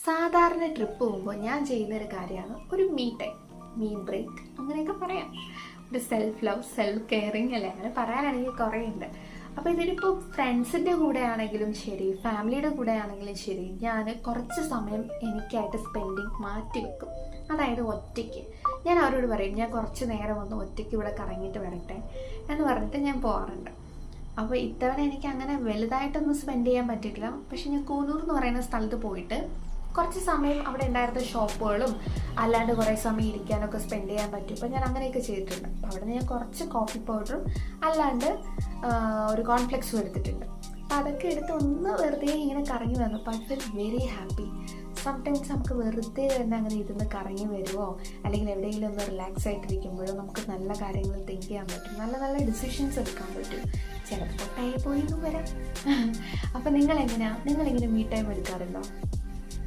സാധാരണ ട്രിപ്പ് പോകുമ്പോൾ ഞാൻ ചെയ്യുന്നൊരു കാര്യമാണ് ഒരു മീ ടൈം, മീ ബ്രേക്ക് അങ്ങനെയൊക്കെ പറയാം. ഒരു സെൽഫ് ലവ്, സെൽഫ് കെയറിങ് അല്ലേ, അങ്ങനെ പറയാനാണെങ്കിൽ കുറേ ഉണ്ട്. അപ്പോൾ ഇതിനിപ്പോൾ ഫ്രണ്ട്സിൻ്റെ കൂടെ ആണെങ്കിലും ശരി, ഫാമിലിയുടെ കൂടെ ആണെങ്കിലും ശരി, ഞാൻ കുറച്ച് സമയം എനിക്കായിട്ട് സ്പെൻഡിങ് മാറ്റി വെക്കും. അതായത് ഒറ്റയ്ക്ക് ഞാൻ അവരോട് പറയും, ഞാൻ കുറച്ച് നേരം ഒന്ന് ഒറ്റയ്ക്ക് ഇവിടെ കറങ്ങിയിട്ട് വരട്ടെ എന്ന് പറഞ്ഞിട്ട് ഞാൻ പോകാറുണ്ട്. അപ്പോൾ ഇത്തവണ എനിക്ക് അങ്ങനെ വലുതായിട്ടൊന്നും സ്പെൻഡ് ചെയ്യാൻ പറ്റിയിട്ടില്ല. പക്ഷെ ഞാൻ കൂനൂർ എന്ന് പറയുന്ന സ്ഥലത്ത് പോയിട്ട് കുറച്ച് സമയം അവിടെ ഉണ്ടായിരുന്ന ഷോപ്പുകളും അല്ലാണ്ട് കുറേ സമയം ഇരിക്കാനൊക്കെ സ്പെൻഡ് ചെയ്യാൻ പറ്റും. അപ്പോൾ ഞാൻ അങ്ങനെയൊക്കെ ചെയ്തിട്ടുണ്ട്. അപ്പോൾ അവിടെ നിന്ന് ഞാൻ കുറച്ച് കോഫി പൗഡറും അല്ലാണ്ട് ഒരു കോൺഫ്ലെക്സും എടുത്തിട്ടുണ്ട്. അപ്പോൾ അതൊക്കെ എടുത്ത് ഒന്ന് വെറുതെ ഇങ്ങനെ കറങ്ങി വന്നു. അപ്പോൾ I feel very happy. Sometimes നമുക്ക് വെറുതെ തന്നെ അങ്ങനെ ഇരുന്ന് കറങ്ങി വരുമോ അല്ലെങ്കിൽ എവിടെയെങ്കിലും ഒന്ന് റിലാക്സ് ആയിട്ടിരിക്കുമ്പോഴോ നമുക്ക് നല്ല കാര്യങ്ങൾ തിങ്ക് ചെയ്യാൻ പറ്റും, നല്ല നല്ല ഡിസിഷൻസ് എടുക്കാൻ പറ്റും. ചിലപ്പോൾ പൊട്ടായി പോയി എന്നും വരാം. അപ്പം നിങ്ങളിങ്ങനെ മീ ടൈം എടുക്കാറുണ്ടോ?